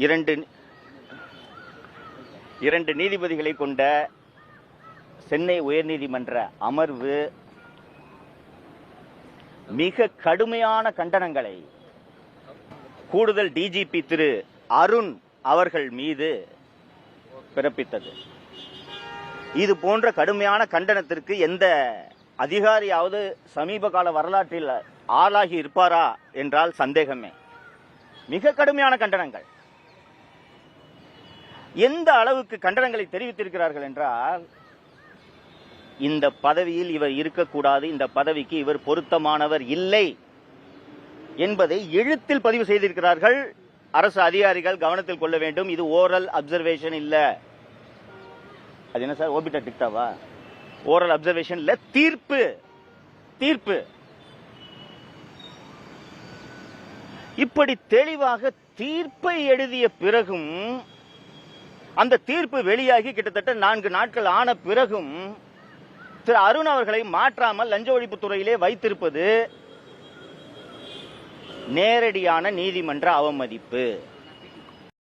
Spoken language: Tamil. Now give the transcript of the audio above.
இரண்டு நீதிபதிகளை கொண்ட சென்னை உயர்நீதிமன்ற அமர்வு மிக கடுமையான கண்டனங்களை கூடுதல் டிஜிபி திரு அருண் அவர்கள் மீது பிறப்பித்தது. இது போன்ற கடுமையான கண்டனத்திற்கு எந்த அதிகாரியாவது சமீப கால வரலாற்றில் ஆளாகி இருப்பாரா என்றால் சந்தேகமே. மிக கடுமையான கண்டனங்கள். எந்த அளவுக்கு கண்டனங்களை தெரிவித்திருக்கிறார்கள் என்றால், இந்த பதவியில் இவர் இருக்கக்கூடாது, இந்த பதவிக்கு இவர் பொருத்தமானவர் இல்லை என்பதை எழுத்தில் பதிவு செய்திருக்கிறார்கள். அரசு அதிகாரிகள் கவனத்தில் கொள்ள வேண்டும். இது ஓரல் அப்சர்வேஷன் இல்ல. அது என்ன சார், ஓபிட்ட டிக்டாவா? ஓரல் அப்சர்வேஷன் இல்ல, தீர்ப்பு. தீர்ப்பு இப்படி தெளிவாக தீர்ப்பை எழுதிய பிறகும், அந்த தீர்ப்பு வெளியாகி கிட்டத்தட்ட 4 நாட்கள் ஆன பிறகும் திரு அருண் அவர்களை மாற்றாமல் லஞ்ச ஒழிப்புத்துறையிலே வைத்திருப்பது நேரடியான நீதிமன்ற அவமதிப்பு.